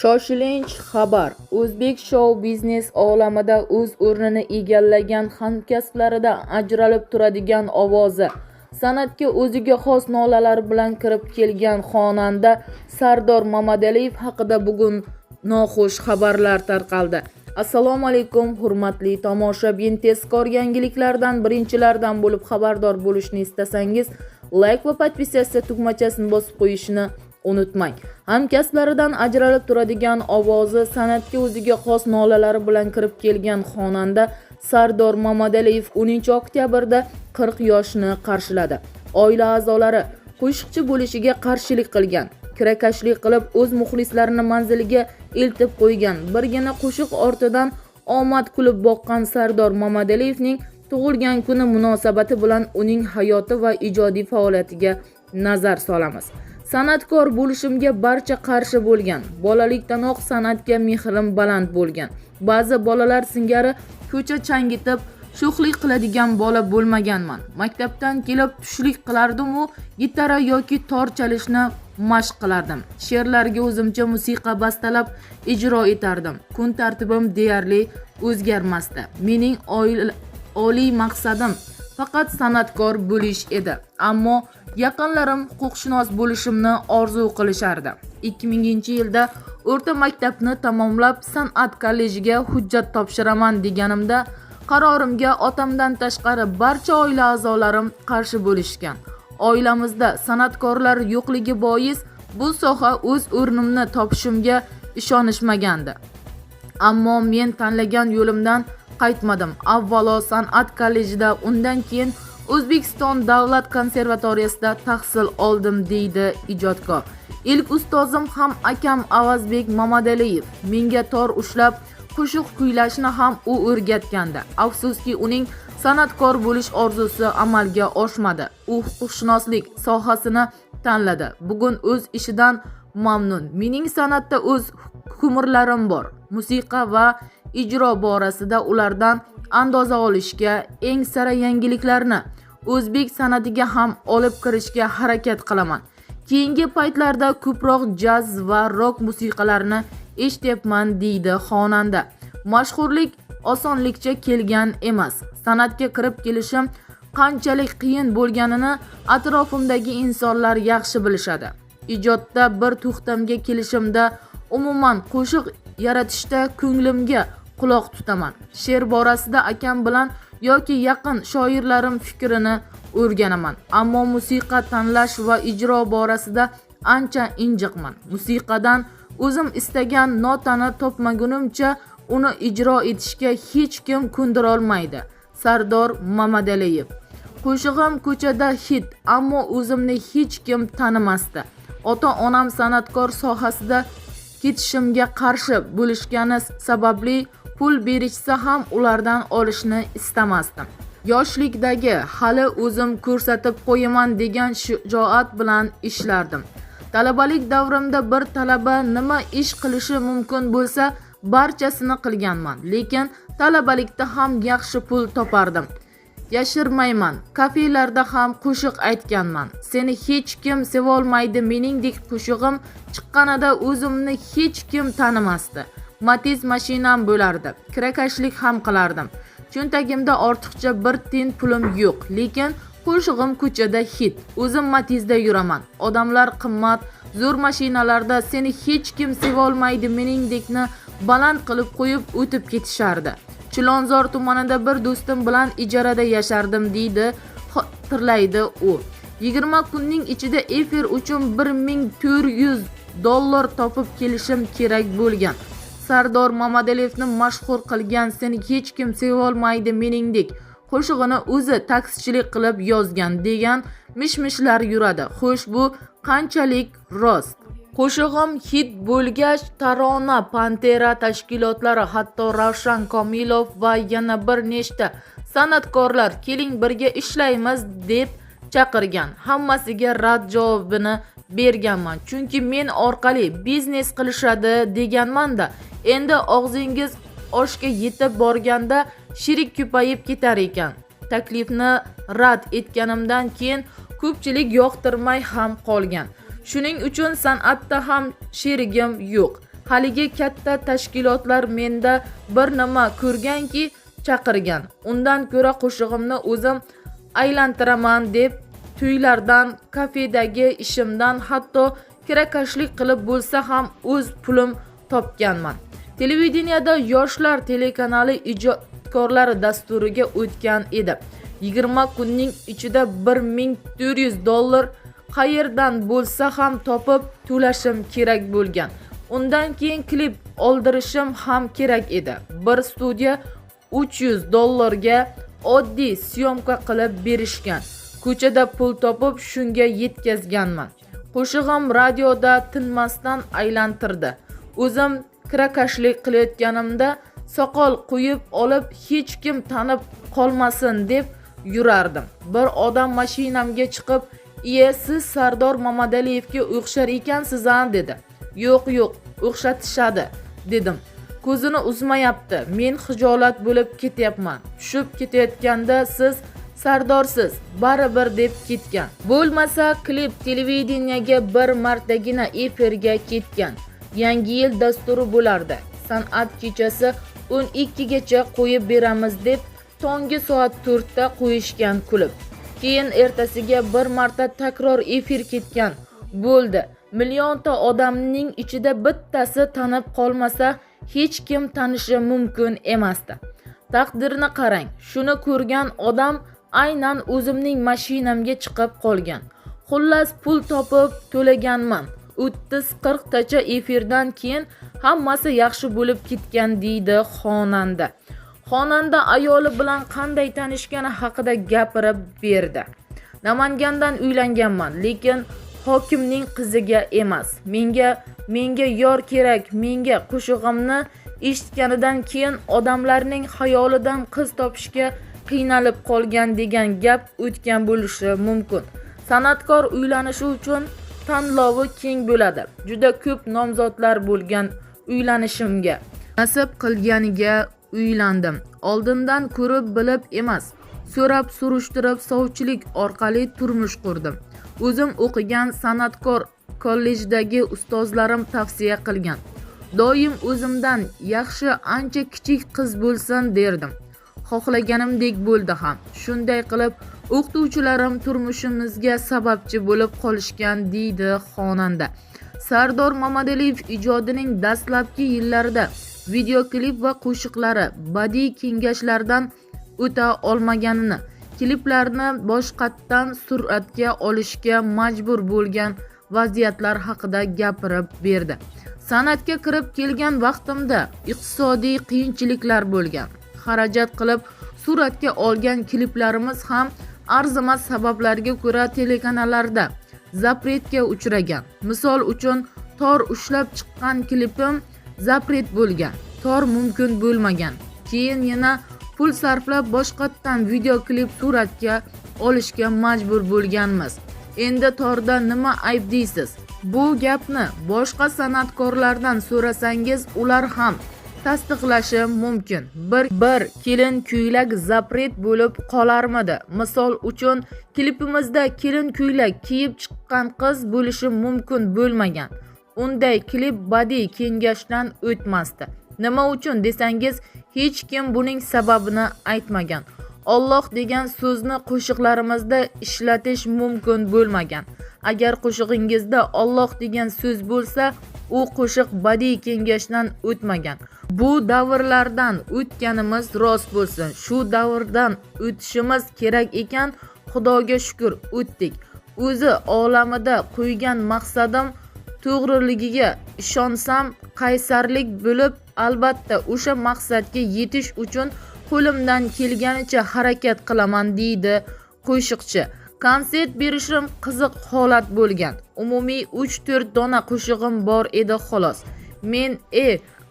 Shoshilinch xabar: O'zbek shou-biznes olamida o'z o'rnini egallagan hamkasblaridan ajralib turadigan ovozi, san'atga o'ziga xos nolalar bilan kirib kelgan xonanda Sardor Mamadaliyev haqida bugun noxush xabarlar tarqaldi. Assalomu alaykum hurmatli tomoshabin, tezkor yangiliklardan birinchilardan bo'lib xabardor bo'lishni istasangiz, like va podpisatsiya tugmachasini bosib qo'yishni unutmang. Hamkasblaridan ajralib turadigan ovozi, san'atga o'ziga xos nolalari bilan kirib kelgan xonanda Sardor Mamadaliyev 10-oktyabrda 40 yoshni qarshiladi. Oila a'zolari qo'shiqchi bo'lishiga qarshilik qilgan, kirakashlik qilib o'z muxlislarini manziliga eltib qo'ygan, birgina qo'shiq ortidan omad kulib boqqan Sardor Mamadaliyevning tug'ilgan kuni munosabati bilan uning hayoti va ijodiy faoliyatiga nazar solamiz. San'atkor bo'lishimga barcha qarshi bo'lgan. Bolalikdanoq san'atga mehrim baland bo'lgan. Ba'zi bolalar singari ko'cha changitib, sho'xlik qiladigan bola bo'lmaganman. Maktabdan kelib tushlik qilardim u gitara yoki tor chalishni mashq qilardim. She'rlarga o'zimcha musiqa bastalab ijro etardim. Kun tartibim deyarli o'zgarmasdi. Mening oliy maqsadim faqat san'atkor bo'lish edi. Ammo yaqinlarim huquqshunos bo'lishimni orzu qilishardi. 2000-yilda o'rta maktabni tamomlab san'at kollejiga hujjat topshiraman deganimda, qarorimga otamdan tashqari barcha oila a'zolarim qarshi bo'lishgan. Oilamizda san'atkorlar yo'qligi bois bu soha o'z o'rnimni topishimga ishonishmagandi. Ammo men tanlagan yo'limdan qaytmadim. Avvalo san'at kollejida, undan keyin O'zbekiston davlat konservatoriyasida tahsil oldim, deydi ijodkor. Ilk ustozim ham akam Avazbek Mamadaliyev. Menga tor ushlab qo'shiq kuylashni ham u o'rgatgandi. Afsuski, uning san'atkor bo'lish orzusi amalga oshmadi. U huquqshunoslik sohasini tanladi. Bugun o'z ishidan mamnun. Mening san'atda o'z hukmlarim bor. Musiqa va ijro borasida ulardan andoza olishga, eng sara yangiliklarni o'zbek san'atiga ham olib kirishga harakat qilaman. Keyingi paytlarda ko'proq jaz va rock musiqalarini eshityapman, deydi xonanda. Mashhurlik osonlikcha kelgan emas. San'atga kirib kelishim qanchalik qiyin bo'lganini atrofimdagi insonlar yaxshi bilishadi. Ijodda bir to'xtamga kelishimda, umuman qo'shiq yaratishda ko'nglimga quloq tutaman. She'r borasida akam bilan yoki yaqin shoirlarim fikrini o'rganaman. Ammo musiqa tanlash va ijro borasida ancha injiqman. Musiqadan o'zim istagan notani topmagunimcha uni ijro etishga hech kim ko'ndira olmaydi. Sardor Mamadaliyev. Qo'shig'im ko'chada hit, ammo o'zimni hech kim tanimasdi. Ota-onam san'atkor sohasida ketishimga qarshi bo'lishgani sababli pul berishsa ham ulardan olishni istamasdim. Yoshlikdagi hali o'zim ko'rsatib qo'yaman degan shijoat bilan ishlardim. Talabalik davrimda bir talaba nima ish qilishi mumkin bo'lsa, barchasini qilganman. Lekin talabalikda ham yaxshi pul topardim. Yashirmayman, kafelarda ham qo'shiq aytganman. Seni hech kim sevolmaydi, meningdek qo'shig'im chiqqanida o'zimni hech kim tanimasdi. Matiz mashinam bo'lardi. Kirakashlik ham qilardim. Cho'ntagimda ortiqcha bir tiyin pulim yo'q, lekin qo'shig'im ko'chada hit. O'zim Matizda yuraman. Odamlar qimmat, zo'r mashinalarda seni hech kim sevolmaydi, meningdekni baland qilib qo'yib o'tib ketishardi. Chilonzor tumanida bir do'stim bilan ijarada yashardim, deydi, xotirlaydi u. 20 kunning ichida efir uchun $1400 topib kelishim kerak bo'lgan. Sardor Mamadaliyevni mashhur qilgan seni hech kim sevolmaydi meningdek qo'shig'ini o'zi taksichilik qilib yozgan degan mishmishlar yuradi. Xo'sh, bu qanchalik rost? Qo'shig'im hit bo'lgach, Tarona, Pantera tashkilotlari, hatto Ravshan Komilov va yana bir nechta san'atkorlar keling birga ishlaymiz deb chaqirgan. Hammasiga rad javobini berganman. Chunki men orqali biznes qilishadi deganman-da. Endi og'zingiz oshga yetib borganda shirik ko'payib ketar ekan. Taklifni rad etganimdan keyin ko'pchilik yoqtirmay ham qolgan. Shuning uchun san'atda ham sherigim yo'q. haligi katta tashkilotlar menda bir nima ko'rganki chaqirgan. Undan ko'ra qo'shig'imni o'zim aylantiraman deb to'ylardan, kafedagi ishimdan, hatto kirakashlik qilib bo'lsa ham o'z pulim topganman. Televideniyada yoshlar telekanali ijodkorlari dasturiga o'tgan edi. 20 kunning ichida $1400 qayerdan bo'lsa ham topib to'lashim kerak bo'lgan. Undan keyin klip oldirishim ham kerak edi. Bir studiya $300 ga oddiy syomka qilib berishgan. Ko'chada pul topib shunga yetkazganman. Qo'shig'im radioda tinmasdan aylantirdi. O'zim kirakashlik qilayotganimda soqol qo'yib olib hech kim tanib qolmasin deb yurardim. Bir odam mashinamga chiqib, "Iye, siz Sardor Mamadaliyevga o'xshar ekansiz-a?" dedi. "Yo'q, o'xshatishadi" dedim. Ko'zini uzmayapti. Men xijolat bo'lib ketyapman. Tushib ketayotganda siz Sardorsiz, baribir deb ketgan. Bo'lmasa klip televideniyaga bir martagina efirga ketgan. Yangi yil dasturi bo'lardi. San'at kechasi 12 gacha qo'yib beramiz deb tongi soat 4 da qo'yishgan klip. Keyin ertasiga bir marta takror efir ketgan. Bo'ldi. Millionta odamning ichida bittasi tanib qolmasa, hech kim tanishi mumkin emasdi. Taqdirni qarang, shuni ko'rgan odam aynan o'zimning mashinamga chiqib qolgan. Xullas pul topib to'laganman. 30-40 tacha efirdan keyin hammasi yaxshi bo'lib ketgan deydi xonanda. Xonanda ayoli bilan qanday tanishgani haqida gapirib berdi. Namangandan uylanganman, lekin hokimning qiziga emas. Menga yor kerak. Menga qo'shig'imni eshitganidan keyin odamlarning xayolidan qiz topishga qiynalib qolgan degan gap o'tgan bo'lishi mumkin. San'atkor uylanishi uchun tanlovi keng bo'ladi. Juda ko'p nomzodlar bo'lgan uylanishimga. Nasib qilganiga uylandim. Oldindan ko'rib bilib emas, so'rab surishtirib sovchilik orqali turmush qurdim. O'zim o'qigan san'atkor kollejdagi ustozlarim tavsiya qilgan. Doim o'zimdan yaxshi ancha kichik qiz bo'lsin derdim. Xohlaganimdek bo'ldi ham. Shunday qilib o'qituvchilarim turmushimizga sababchi bo'lib qolishgan deydi xonanda. Sardor Mamadaliyev ijodining dastlabki yillarida videoklip va qo'shiqlari badiiy kengashlardan o'ta olmaganini, kliplarni boshqatdan suratga olishga majbur bo'lgan vaziyatlar haqida gapirib berdi. San'atga kirib kelgan vaqtimda iqtisodiy qiyinchiliklar bo'lgan. Xarajat qilib suratga olgan kliplarimiz ham arzimas sabablarga ko'ra telekanallarda zapretga uchragan. Misol uchun tor ushlab chiqqan klipim zapret bo'lgan. Tor mumkin bo'lmagan. Keyin yana pul sarflab boshqatdan videoklip suratga olishga majbur bo'lganmiz. Endi torda nima ayb deysiz? Bu gapni boshqa san'atkorlardan so'rasangiz, ular ham tasdiqlashi mumkin. Bir kelin ko'ylak zapret bo'lib qolarmidi? Misol uchun klipimizda kelin ko'ylak kiyib chiqqan qiz bo'lishi mumkin bo'lmagan. Unday klip badiiy kengashdan o'tmasdi. Nima uchun desangiz, hech kim buning sababini aytmagan. Alloh degan so'zni qo'shiqlarimizda ishlatish mumkin bo'lmagan. Agar qo'shig'ingizda Alloh degan so'z bo'lsa, u qo'shiq badiiy kengashdan o'tmagan. Bu davrlardan o'tganimiz rost bo'lsin. Shu davrdan o'tishimiz kerak ekan, Xudoga shukr o'tdik. O'zi olamida qo'ygan maqsadim to'g'riligiga ishonsam qaysarlik bo'lib, albatta o'sha maqsadga yetish uchun qo'limdan kelganicha harakat qilaman deydi qo'shiqchi. Konsert berishim qiziq holat bo'lgan. Umumiy 3-4 dona qo'shig'im bor edi xolos. Men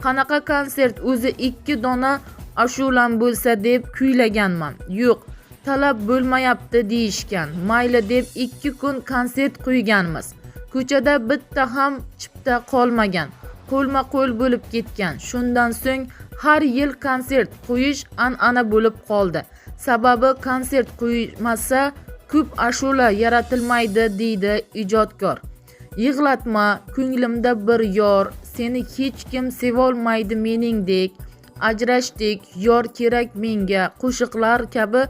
qanaqa konsert, o'zi 2 dona ashulam bo'lsa deb kuylaganman. Yo'q, talab bo'lmayapti deyishgan. Mayli deb 2 kun konsert qo'yganmiz. Ko'chada bitta ham chipta qolmagan. Qo'lma-qo'l bo'lib ketgan. Shundan so'ng har yil konsert qo'yish an'ana bo'lib qoldi. Sababi konsert qo'ymasa ko'p ashula yaratilmaydi deydi ijodkor. Yig'latma, ko'nglimda bir yor, seni hech kim sevolmaydi meningdek, ajrashdik, yor kerak menga qo'shiqlar kabi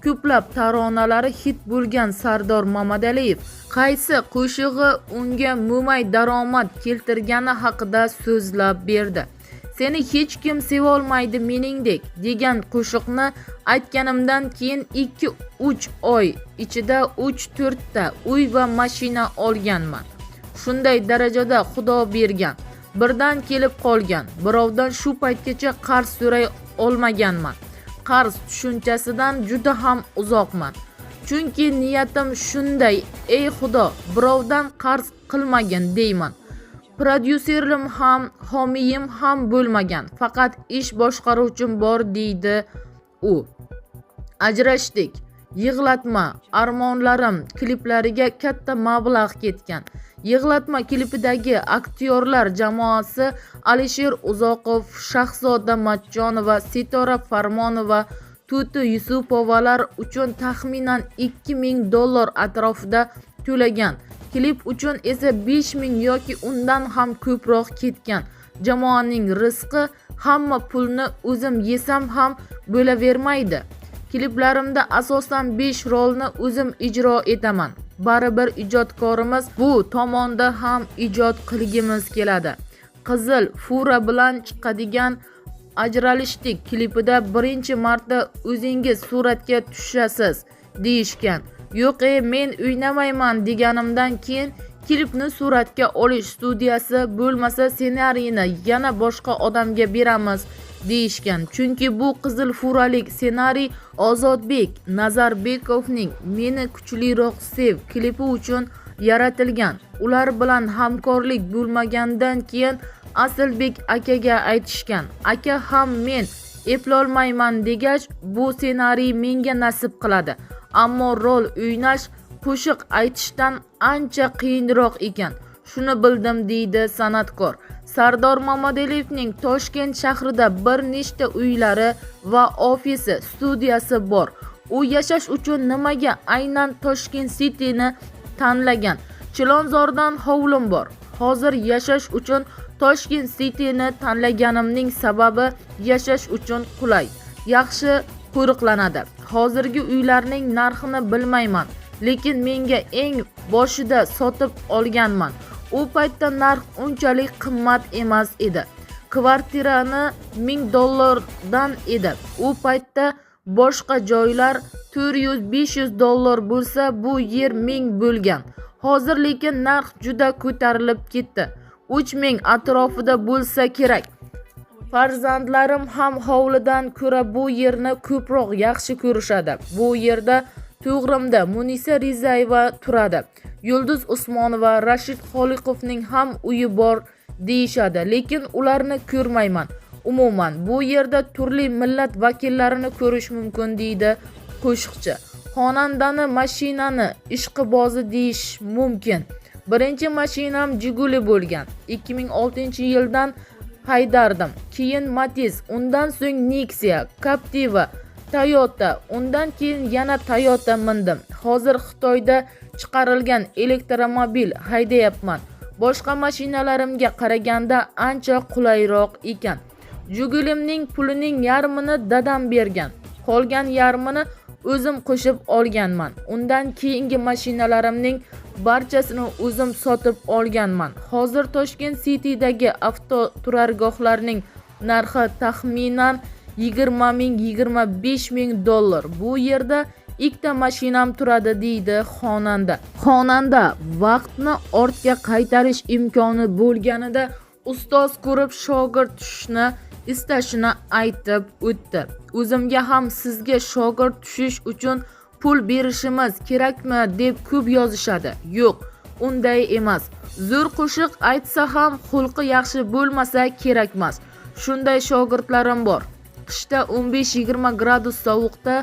ko'plab taronalari hit bo'lgan Sardor Mamadaliyev qaysi qo'shig'i unga mo'may daromad keltirgani haqida so'zlab berdi. Seni hech kim sevolmaydi meningdek degan qo'shiqni aytganimdan keyin 2-3 oy ichida 3-4 ta uy va mashina olganman. Shunday darajada Xudo bergan, birdan kelib qolgan. Birovdan shu paytgacha qarz so'ray olmaganman. Qarz tushunchasidan juda ham uzoqman. Chunki niyatim shunday, ey Xudo, birovdan qarz qilmagin deyman. Prodyuserim ham, homiyim ham bo'lmagan, faqat ish boshqaruvchim bor deydi u. Ajrashdik, yig'latma, armonlarim kliplariga katta mablag' ketgan. Yig'latma klipidagi aktyorlar jamoasi Alisher Uzoqov, Shahzoda Matchonova, Sitora Farmonova, Tuti Yusupovalar uchun taxminan $2000 atrofida to'lagan. Klip uchun esa 5000 yoki undan ham ko'proq ketgan. Jamoaning rizqi hamma pulni o'zim yesam ham bo'lavermaydi. Kliplarimda asosan 5 rolni o'zim ijro etaman. Baribir ijodkorimiz bu tomonda ham ijod qilgimiz keladi. Qizil fura bilan chiqadigan Ajralishdik klipida birinchi marta o'zingiz suratga tushasiz deyishgan. Yo'q, men o'ynamayman deganimdan keyin klipni suratga olish studiyasi bo'lmasa ssenariyni yana boshqa odamga beramiz deyishgan. Chunki bu qizil furalik ssenariy Ozodbek Nazarbekovning Meni kuchliroq sev klipi uchun yaratilgan. Ular bilan hamkorlik bo'lmagandan keyin Asilbek akaga aytishgan. Aka ham men eplolmayman degach, bu ssenariy menga nasib qiladi. Ammo rol o'ynash, qo'shiq aytishdan ancha qiyinroq ekan. Shuni bildim deydi san'atkor. Sardor Mamadaliyevning Toshkent shahrida bir nechta uylari va ofisi, studiyasi bor. U yashash uchun nimaga aynan Toshkent City'ni tanlagan? Chilonzordan hovlim bor. Hozir yashash uchun Toshkent City'ni tanlaganimning sababi yashash uchun qulay, yaxshi qo'riqlanadi. Hozirgi uylarning narxini bilmayman, lekin menga eng boshida sotib olganman. U paytda narx unchalik qimmat emas edi. Kvartirani $1000 edi. U paytda boshqa joylar $400-500 bo'lsa, bu yer 1000 bo'lgan. Hozir lekin narx juda ko'tarilib ketdi. 3000 atrofida bo'lsa kerak. Farzandlarim ham hovlidan ko'ra bu yerni ko'proq yaxshi ko'rishadi. Bu yerda to'g'rimda Munisa Rizayeva turadi. Yulduz Usmonova, Rashid Xoliqovning ham uyi bor deyishadi, lekin ularni ko'rmayman. Umuman bu yerda turli millat vakillarini ko'rish mumkin deydi qo'shiqchi. Xonandani mashinani ishqibozi deyish mumkin. Birinchi mashinam Jiguli bo'lgan. 2006-yildan haydardim. Keyin Matiz, undan so'ng Nexia, Captiva, Toyota, undan keyin yana Toyota mindim. Hozir Xitoyda chiqarilgan elektromobil haydayapman. Boshqa mashinalarimga qaraganda ancha qulayroq ekan. Jigulimning pulining yarmini dadam bergan. Qolgan yarmini o'zim qo'shib olganman. Undan keyingi mashinalarimning barchasini o'zim sotib olganman. Hozir Toshkent City'dagi avtoturargohlarning narxi taxminan $20,000-25,000. Bu yerda ikkita mashinam turadi deydi xonanda. Xonanda vaqtni ortga qaytarish imkoni bo'lganida ustoz ko'rib shogird tushishni istashini aytib o'tdi. O'zimga ham sizga shogird tushish uchun pul berishimiz kerakmi deb ko'p yozishadi. Yo'q, unday emas. Zo'r qo'shiq aytsa ham xulqi yaxshi bo'lmasa kerak emas. Shunday shogirdlarim bor. Qishda 15-20 gradus sovuqda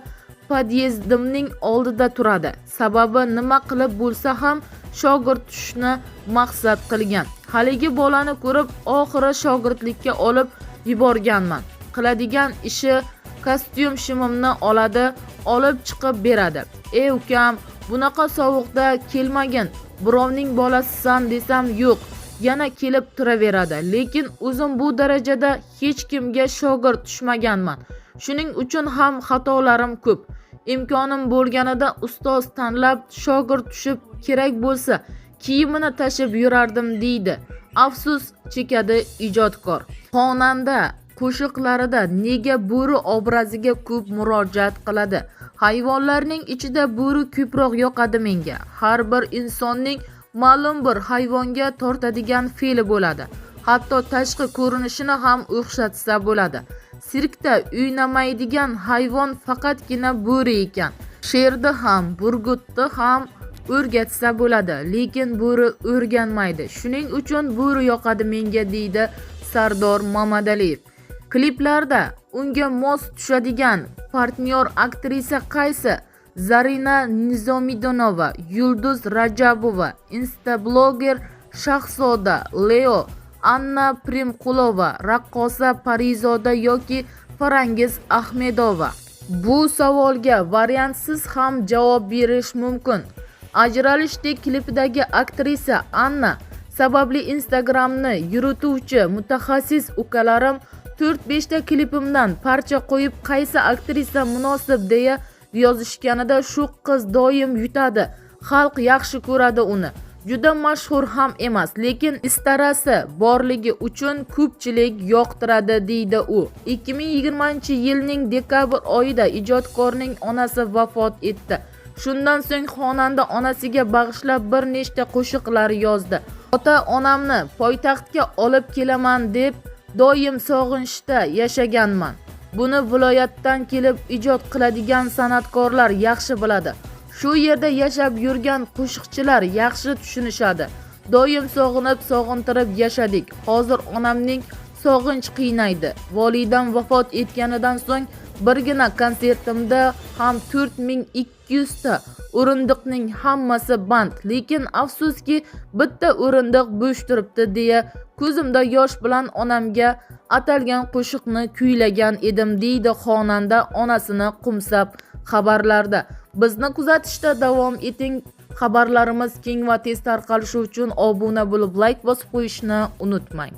podyezdimning oldida turadi. Sababi nima qilib bo'lsa ham shogird tushishni maqsad qilgan. Haligi bolani ko'rib oxiri shogirdlikka olib yuborganman. Qiladigan ishi kostyum shimimni oladi, olib chiqib beradi. Ey ukam, bunaqa sovuqda kelmagin, birovning bolasisan desam yo'q. yana kelib turaveradi. Lekin o'zim bu darajada hech kimga shogird tushmaganman. Shuning uchun ham xatolarim ko'p. Imkonim bo'lganida ustoz tanlab shogird tushib, kerak bo'lsa kiyimini tashib yurardim deydi. Afsus chekadi ijodkor. Xonanda qo'shiqlarida nega bo'ri obraziga ko'p murojaat qiladi? Hayvonlarning ichida bo'ri ko'proq yoqadi menga. Har bir insonning ma'lum bir hayvonga tortadigan fe'li bo'ladi. Hatto tashqi ko'rinishini ham o'xshatsa bo'ladi. Sirkda o'ynamaydigan hayvon faqatgina bo'ri ekan. Sherni ham, burgutni ham o'rgatsa bo'ladi, lekin bo'ri o'rganmaydi. Shuning uchun bo'ri yoqadi menga, deydi Sardor Mamadaliyev. Kliplarda unga mos tushadigan partnyor aktrisa qaysi? Zarina Nizomidonova, Yulduz Rajabova, instablogger Shahzoda Leo, Anna Primqulova, raqqosa Parizoda yoki Farangiz Ahmedova. Bu savolga variantsiz ham javob berish mumkin. Ajralishdek klipidagi aktrisa Anna sababli Instagramni yurituvchi mutaxassis ukalarim 4-5 ta klipimdan parcha qo'yib qaysi aktrisa munosib deya yozishganida shu qiz doim yutadi. Xalq yaxshi ko'radi uni. Juda mashhur ham emas, lekin istarasi borligi uchun ko'pchilik yoqtiradi, deydi u. 2020-yilning dekabr oyida ijodkorning onasi vafot etdi. Shundan so'ng xonanda onasiga bag'ishlab bir nechta qo'shiqlar yozdi. Ota-onamni poytaxtga olib kelaman deb doim sog'inchda yashaganman. Buni viloyatdan kelib ijod qiladigan san'atkorlar yaxshi biladi. Shu yerda yashab yurgan qo'shiqchilar yaxshi tushunishadi. Doim sog'inib yashadik. Hozir onamning sog'inch qiynaydi. Volidam vafot etganidan so'ng birgina konsertimda ham 4200 ta o'rindiqning hammasi band. Lekin afsuski bitta o'rindiq bo'sh turibdi deya ko'zimda yosh bilan onamga atalgan qo'shiqni kuylagan edim, deydi xonanda onasini qumsab xabarlarda. Bizni kuzatishda davom eting. Xabarlarimiz keng va tez tarqalishi uchun obuna bo'lib, like bosib qo'yishni unutmang.